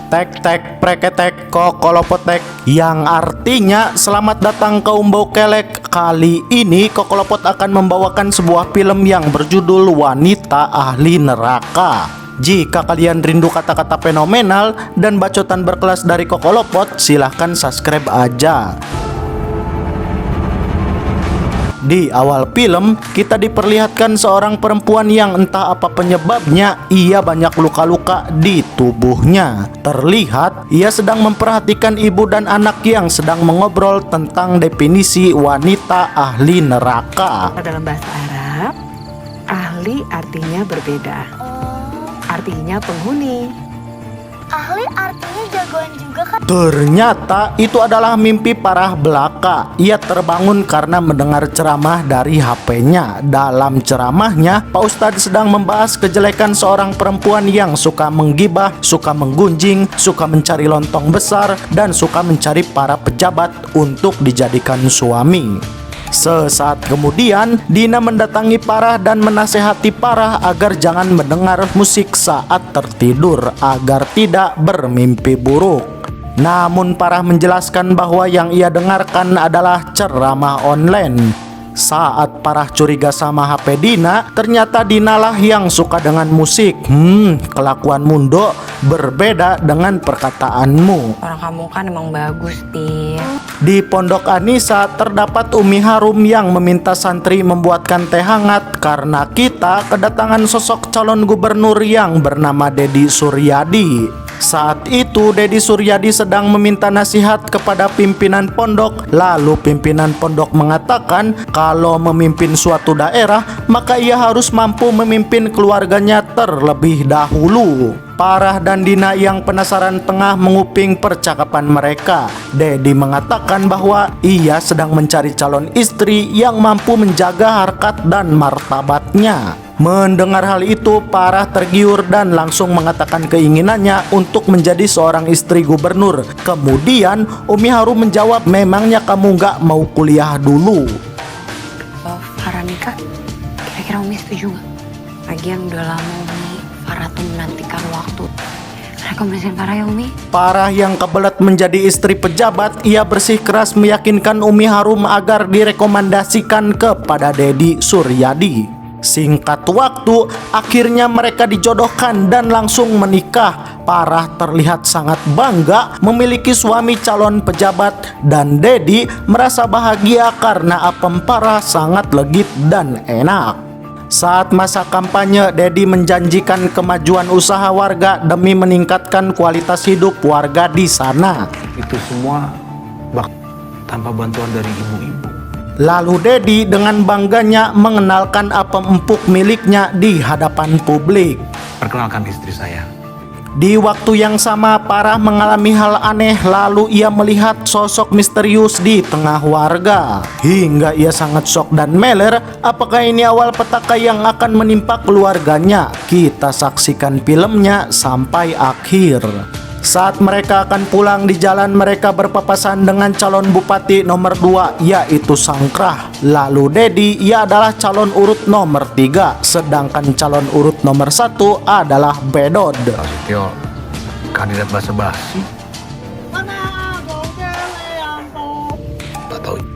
Tek tek preketek kokolopotek, yang artinya selamat datang kaum bau kelek. Kali ini Kokolopot akan membawakan sebuah film yang berjudul Wanita Ahli Neraka. Jika kalian rindu kata-kata fenomenal dan bacotan berkelas dari Kokolopot, silahkan subscribe aja. Di awal film, kita diperlihatkan seorang perempuan yang entah apa penyebabnya, ia banyak luka-luka di tubuhnya. Terlihat ia sedang memperhatikan ibu dan anak yang sedang mengobrol tentang definisi wanita ahli neraka. Dalam bahasa Arab, ahli artinya berbeda. Artinya penghuni. Ahli artinya jagoan juga kan? Ternyata itu adalah mimpi parah belaka. Ia terbangun karena mendengar ceramah dari HP-nya. Dalam ceramahnya, Pak Ustadz sedang membahas kejelekan seorang perempuan yang suka menggibah, suka menggunjing, suka mencari lontong besar, dan suka mencari para pejabat untuk dijadikan suami. Sesaat kemudian, Dina mendatangi Parah dan menasehati Parah agar jangan mendengar musik saat tertidur agar tidak bermimpi buruk. Namun Parah menjelaskan bahwa yang ia dengarkan adalah ceramah online. Saat Parah curiga sama HP Dina, ternyata Dinalah yang suka dengan musik. Kelakuan Mundo berbeda dengan perkataanmu. Orang kamu kan emang bagus, Tin. Di Pondok Anisa terdapat Umi Harum yang meminta santri membuatkan teh hangat karena kita kedatangan sosok calon gubernur yang bernama Deddy Suryadi. Saat itu Deddy Suryadi sedang meminta nasihat kepada pimpinan pondok. Lalu pimpinan pondok mengatakan kalau memimpin suatu daerah maka ia harus mampu memimpin keluarganya terlebih dahulu. Parah dan Dina yang penasaran tengah menguping percakapan mereka. Deddy mengatakan bahwa ia sedang mencari calon istri yang mampu menjaga harkat dan martabatnya. Mendengar hal itu, Parah tergiur dan langsung mengatakan keinginannya untuk menjadi seorang istri gubernur. Kemudian Umi Harum menjawab, memangnya kamu nggak mau kuliah dulu? Oh, Farah nikah, kira-kira Umi setuju nggak? Lagian udah lama Umi, Farah tuh menantikan waktu. Rekomendasiin Farah ya Umi. Parah yang kebelet menjadi istri pejabat, ia bersikeras meyakinkan Umi Harum agar direkomendasikan kepada Deddy Suryadi. Singkat waktu, akhirnya mereka dijodohkan dan langsung menikah. Parah terlihat sangat bangga memiliki suami calon pejabat dan Deddy merasa bahagia karena apem Parah sangat legit dan enak. Saat masa kampanye, Deddy menjanjikan kemajuan usaha warga demi meningkatkan kualitas hidup warga di sana. Itu semua tanpa bantuan dari ibu-ibu. Lalu Deddy dengan bangganya mengenalkan apem empuk miliknya di hadapan publik. Perkenalkan istri saya. Di waktu yang sama, Parah mengalami hal aneh. Lalu ia melihat sosok misterius di tengah warga. Hingga ia sangat shock dan meler. Apakah ini awal petaka yang akan menimpa keluarganya? Kita saksikan filmnya sampai akhir. Saat mereka akan pulang di jalan, mereka berpapasan dengan calon bupati nomor 2 yaitu Sangkrah. Lalu Deddy ia adalah calon urut nomor 3, sedangkan calon urut nomor 1 adalah Bedod. Prasetyo, kandidat basa-basi.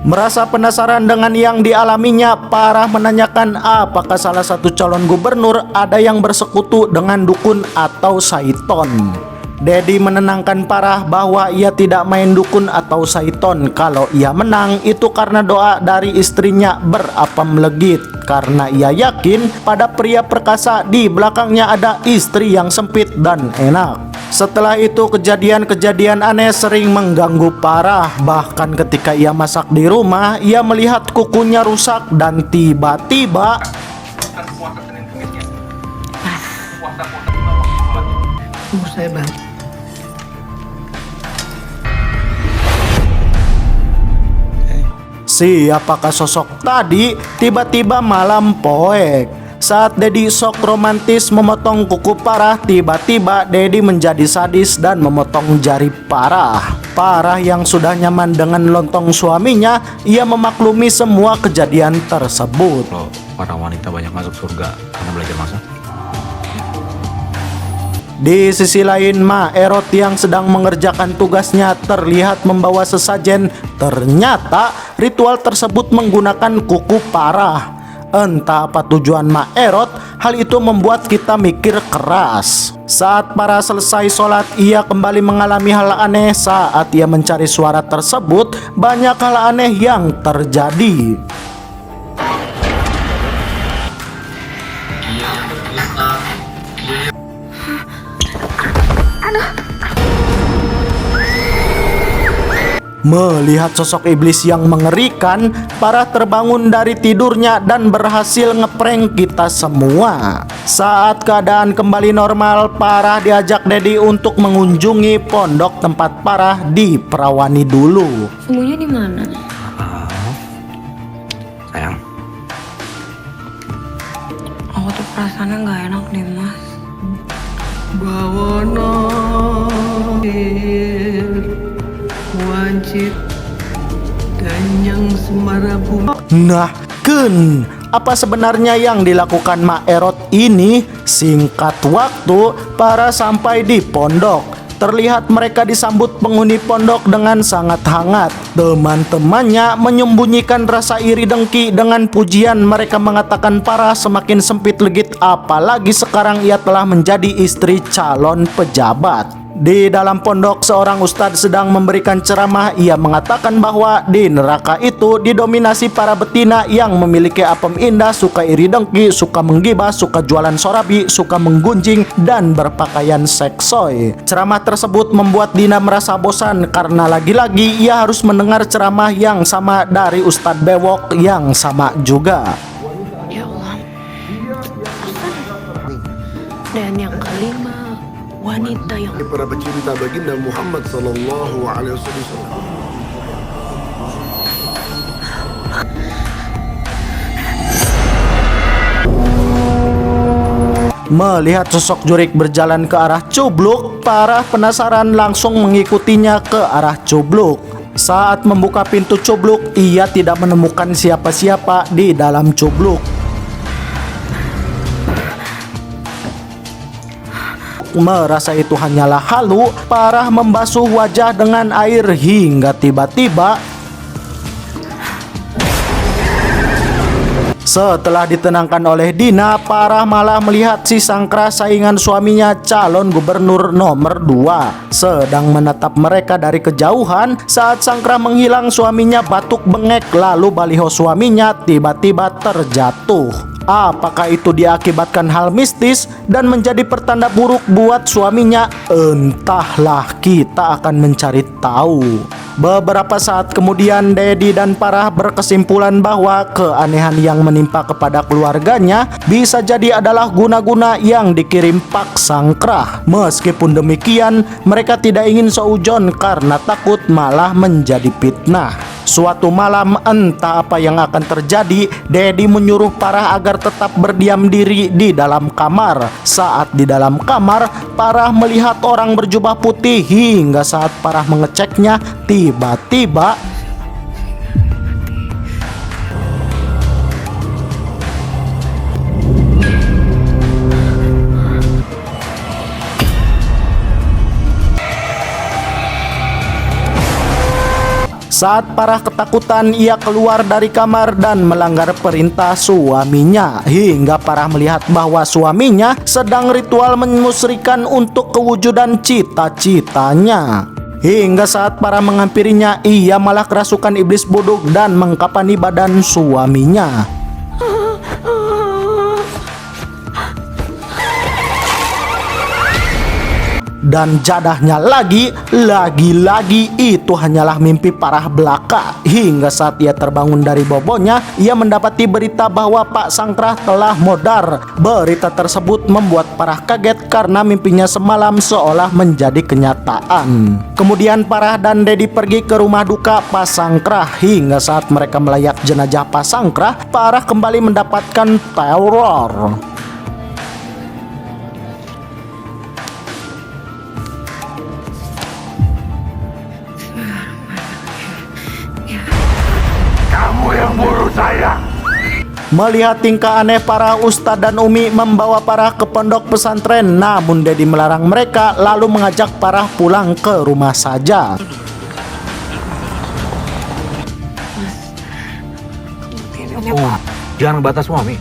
Merasa penasaran dengan yang dialaminya, Parah menanyakan apakah salah satu calon gubernur ada yang bersekutu dengan dukun atau saiton. Deddy menenangkan Parah bahwa ia tidak main dukun atau saiton. Kalau ia menang itu karena doa dari istrinya berapem legit. Karena ia yakin pada pria perkasa di belakangnya ada istri yang sempit dan enak. Setelah itu kejadian-kejadian aneh sering mengganggu Parah. Bahkan ketika ia masak di rumah, ia melihat kukunya rusak dan tiba-tiba Umur saya banget. siapakah sosok tadi? Tiba-tiba malam poek. Saat Deddy sok romantis memotong kuku Parah, tiba-tiba Deddy menjadi sadis dan memotong jari Parah. Parah yang sudah nyaman dengan lontong suaminya, ia memaklumi semua kejadian tersebut. Loh, para wanita banyak masuk surga karena belajar masak. Di sisi lain, Ma Erot yang sedang mengerjakan tugasnya terlihat membawa sesajen. Ternyata ritual tersebut menggunakan kuku parah. Entah apa tujuan Ma Erot, hal itu membuat kita mikir keras. Saat Parah selesai sholat, ia kembali mengalami hal aneh. Saat ia mencari suara tersebut, banyak hal aneh yang terjadi. Melihat sosok iblis yang mengerikan, Parah terbangun dari tidurnya dan berhasil ngeprank kita semua. Saat keadaan kembali normal, Parah diajak Dedi untuk mengunjungi pondok tempat Parah diperawani dulu. Sembunyi di mana? Sayang, Aku tuh perasaannya nggak enak deh, Mas. Bawana wajib dan yang semarabu. Nah, apa sebenarnya yang dilakukan Ma Erot ini? Singkat waktu, Parah sampai di pondok. Terlihat mereka disambut penghuni pondok dengan sangat hangat. Teman-temannya menyembunyikan rasa iri dengki dengan pujian. Mereka mengatakan Parah semakin sempit legit, apalagi sekarang ia telah menjadi istri calon pejabat. Di dalam pondok, seorang ustadz sedang memberikan ceramah. Ia mengatakan bahwa di neraka itu didominasi para betina yang memiliki apem indah, suka iri dengki, suka menggibah, suka jualan sorabi, suka menggunjing, dan berpakaian seksoi. Ceramah tersebut membuat Dina merasa bosan karena lagi-lagi ia harus mendengar ceramah yang sama dari ustadz bewok yang sama juga. Ya Allah. Dan yang kelima, wanita yang para pecinta baginda Muhammad sallallahu alaihi wasallam. Melihat sosok Jurik berjalan ke arah Cubluk, Parah penasaran langsung mengikutinya ke arah Cubluk. Saat membuka pintu Cubluk, ia tidak menemukan siapa-siapa di dalam Cubluk. Merasa itu hanyalah halu, Parah membasuh wajah dengan air hingga tiba-tiba setelah ditenangkan oleh Dina, Parah malah melihat si Sangkrah saingan suaminya calon gubernur nomor 2 sedang menatap mereka dari kejauhan. Saat Sangkrah menghilang, suaminya batuk bengek, lalu baliho suaminya tiba-tiba terjatuh. Apakah itu diakibatkan hal mistis dan menjadi pertanda buruk buat suaminya? Entahlah, kita akan mencari tahu. Beberapa saat kemudian, Dedi dan Parah berkesimpulan bahwa keanehan yang menimpa kepada keluarganya bisa jadi adalah guna-guna yang dikirim Pak Sangkrah. Meskipun demikian, mereka tidak ingin seujon karena takut malah menjadi fitnah. Suatu malam, entah apa yang akan terjadi, Dedi menyuruh Parah agar tetap berdiam diri di dalam kamar. Saat di dalam kamar, Parah melihat orang berjubah putih. Hingga saat Parah mengeceknya, tiba-tiba saat Parah ketakutan, ia keluar dari kamar dan melanggar perintah suaminya. Hingga Parah melihat bahwa suaminya sedang ritual memusrikan untuk kewujudan cita-citanya. Hingga saat Parah menghampirinya, ia malah kerasukan iblis bodog dan mengkapani badan suaminya. Dan jadahnya lagi-lagi itu hanyalah mimpi Parah belaka. Hingga saat ia terbangun dari bobonya, ia mendapati berita bahwa Pak Sangkrah telah modar. Berita tersebut membuat Parah kaget karena mimpinya semalam seolah menjadi kenyataan. Kemudian Parah dan Dedi pergi ke rumah duka Pak Sangkrah. Hingga saat mereka melayak jenazah Pak Sangkrah, Parah kembali mendapatkan teror. Melihat tingkah aneh para ustadz dan umi membawa Farah ke pondok pesantren, namun Dedi melarang mereka lalu mengajak Farah pulang ke rumah saja. Jangan batas Mami.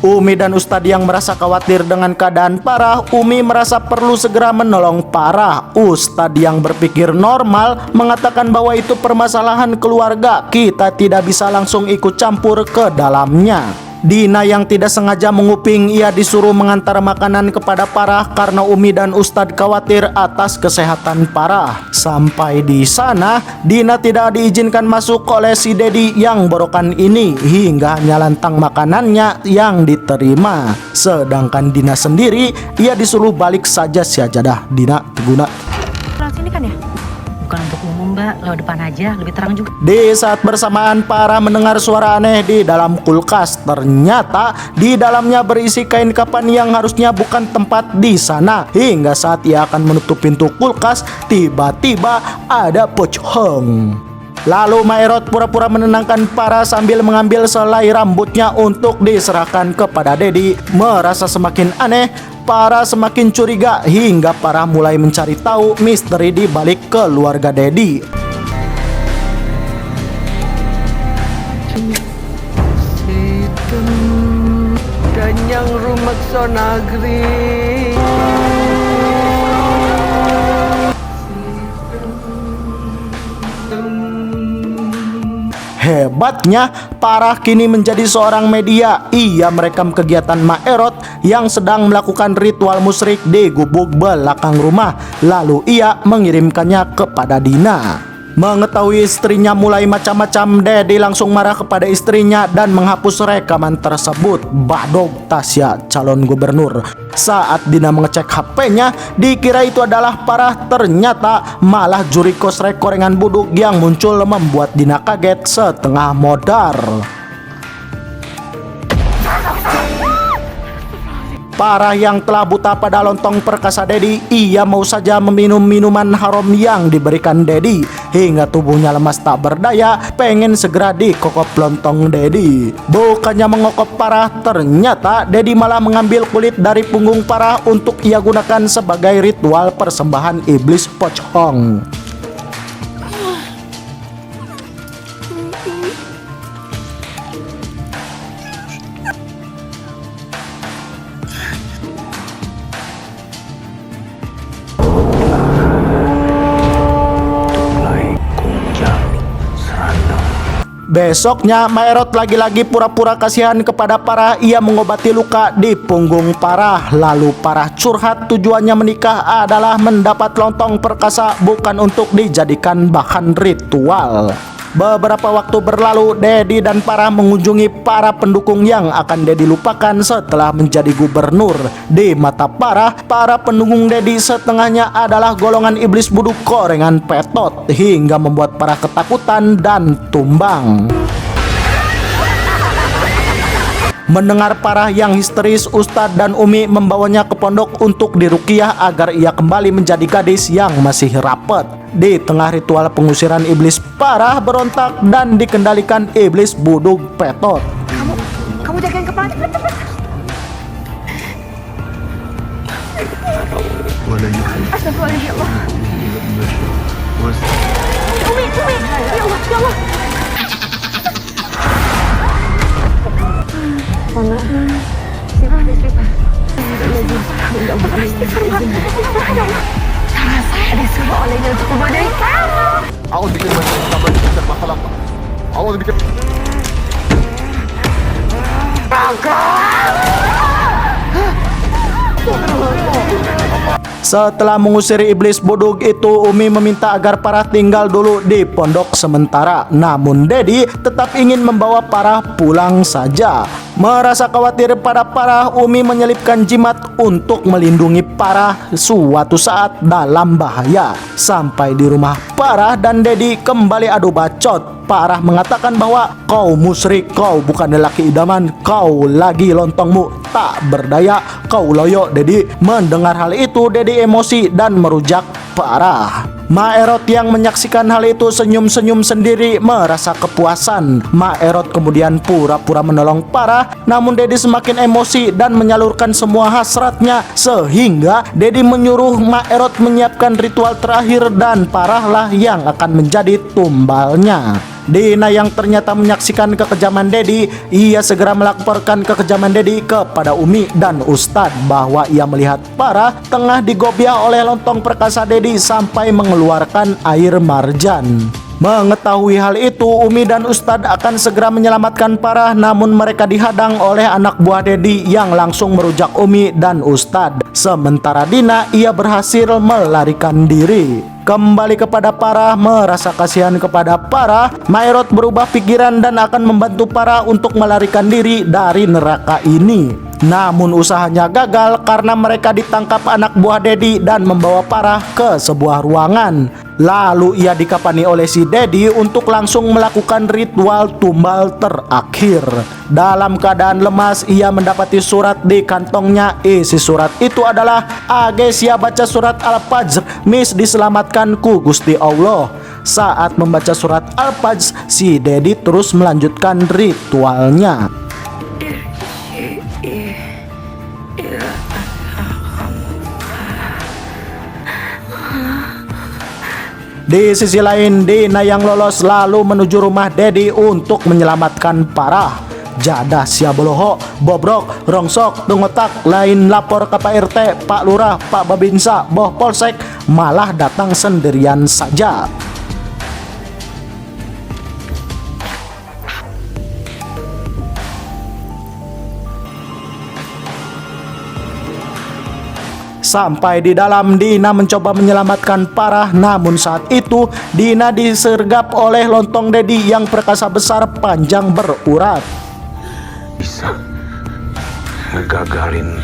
Umi dan Ustadz yang merasa khawatir dengan keadaan Farah, Umi merasa perlu segera menolong Farah. Ustadz yang berpikir normal mengatakan bahwa itu permasalahan keluarga, kita tidak bisa langsung ikut campur ke dalamnya. Dina yang tidak sengaja menguping, ia disuruh mengantar makanan kepada Farah karena Umi dan Ustadz khawatir atas kesehatan Farah. Sampai di sana, Dina tidak diizinkan masuk oleh si Dedi yang borokan ini, hingga hanya lantang makanannya yang diterima. Sedangkan Dina sendiri, ia disuruh balik saja sajadah. Dina, teguna. Pulang sini kan ya? Bukan untuk umum mbak, lewat depan aja, lebih terang juga. Di saat bersamaan Farah mendengar suara aneh di dalam kulkas. Ternyata di dalamnya berisi kain kafan yang harusnya bukan tempat di sana. Hingga saat ia akan menutup pintu kulkas, tiba-tiba ada pocong. Lalu Maerot pura-pura menenangkan Farah sambil mengambil selai rambutnya untuk diserahkan kepada Dedi. Merasa semakin aneh, Farah semakin curiga hingga Farah mulai mencari tahu misteri di balik keluarga Dedi. Sitem dan yang rumah sonagri. Hebatnya, Farah kini menjadi seorang media. Ia merekam kegiatan Maerot yang sedang melakukan ritual musyrik di gubuk belakang rumah. Lalu ia mengirimkannya kepada Dina. Mengetahui istrinya mulai macam-macam, Dedi langsung marah kepada istrinya dan menghapus rekaman tersebut. Badog Tasya calon gubernur. Saat Dina mengecek HP-nya, dikira itu adalah Farah, ternyata malah juri kos rekorengan buduk yang muncul membuat Dina kaget setengah modar. Farah yang telah buta pada lontong perkasa Dedi, ia mau saja meminum minuman haram yang diberikan Dedi, hingga tubuhnya lemas tak berdaya, pengen segera dikokop lontong Dedi. Bukannya mengokop Farah, ternyata Dedi malah mengambil kulit dari punggung Farah untuk ia gunakan sebagai ritual persembahan iblis pocong. Besoknya Maerot lagi-lagi pura-pura kasihan kepada Farah. Ia mengobati luka di punggung Farah. Lalu Farah curhat tujuannya menikah adalah mendapat lontong perkasa, bukan untuk dijadikan bahan ritual. Beberapa waktu berlalu, Dedi dan Farah mengunjungi para pendukung yang akan Dedi lupakan setelah menjadi gubernur. Di mata Farah, para pendukung Dedi setengahnya adalah golongan iblis buduk korengan petot, hingga membuat Farah ketakutan dan tumbang. Mendengar Farah yang histeris, Ustadz dan Umi membawanya ke pondok untuk diruqyah agar ia kembali menjadi gadis yang masih rapet. Di tengah ritual pengusiran iblis, Farah berontak dan dikendalikan iblis buduk petot. Kamu jagain kepala cepet. Astagfirullahaladzim ya Allah. Umi, ya Allah, ya Allah. Karena saya disuruh olehnya untuk membadai kamu. أعوذ بك من الشيطان الرجيم بسم الله خلق أعوذ بك Setelah mengusir iblis buduk itu, Umi meminta agar Farah tinggal dulu di pondok sementara. Namun Dedi tetap ingin membawa Farah pulang saja. Merasa khawatir pada Farah, Umi menyelipkan jimat untuk melindungi Farah suatu saat dalam bahaya. Sampai di rumah Farah dan Dedi kembali adu bacot. Farah mengatakan bahwa kau musyrik, kau bukan lelaki idaman, kau lagi lontongmu tak berdaya, kau loyo. Dedi mendengar hal itu, Dedi emosi dan merujak Farah. Maerot yang menyaksikan hal itu senyum-senyum sendiri merasa kepuasan. Maerot kemudian pura-pura menolong Farah, namun Dedi semakin emosi dan menyalurkan semua hasratnya sehingga Dedi menyuruh Maerot menyiapkan ritual terakhir dan Farah lah yang akan menjadi tumbalnya. Dina yang ternyata menyaksikan kekejaman Dedi, ia segera melaporkan kekejaman Dedi kepada Umi dan Ustadz bahwa ia melihat Farah tengah digobiah oleh lontong perkasa Dedi sampai mengeluarkan air marjan. Mengetahui hal itu, Umi dan Ustadz akan segera menyelamatkan Farah, namun mereka dihadang oleh anak buah Dedi yang langsung merujak Umi dan Ustadz. Sementara Dina, ia berhasil melarikan diri. Kembali kepada Farah, merasa kasihan kepada Farah, Maerot berubah pikiran dan akan membantu Farah untuk melarikan diri dari neraka ini. Namun usahanya gagal karena mereka ditangkap anak buah Dedi dan membawa Farah ke sebuah ruangan. Lalu ia dikapani oleh si Dedi untuk langsung melakukan ritual tumbal terakhir. Dalam keadaan lemas, ia mendapati surat di kantongnya. Isi surat itu adalah, "Agesia baca surat Al-Fajr, mis diselamatkan ku Gusti Allah." Saat membaca surat Al-Fajr, si Dedi terus melanjutkan ritualnya. Di sisi lain, Dina yang lolos lalu menuju rumah Dedi untuk menyelamatkan Farah. Jadah siaboloho, bobrok, rongsok, tungotak, lain lapor ke Pak RT, Pak Lurah, Pak Babinsa, Boh Polsek, malah datang sendirian saja. Sampai di dalam, Dina mencoba menyelamatkan Farah, namun saat itu Dina disergap oleh lontong Dedi yang perkasa besar panjang berurat. Bisa ngegagalin.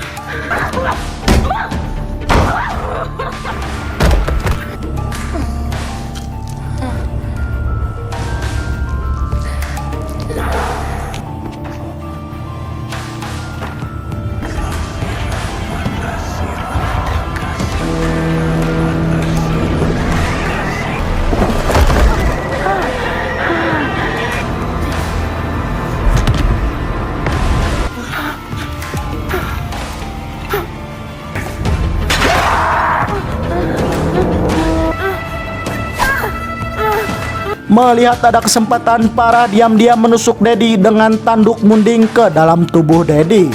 Melihat ada kesempatan, Farah diam-diam menusuk Dedi dengan tanduk munding ke dalam tubuh Dedi.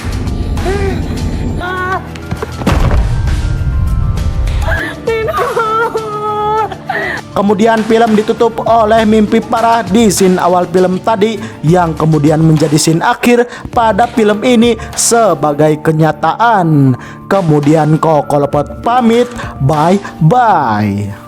Kemudian film ditutup oleh mimpi Farah di scene awal film tadi yang kemudian menjadi scene akhir pada film ini sebagai kenyataan. Kemudian Kokolopot pamit, bye-bye.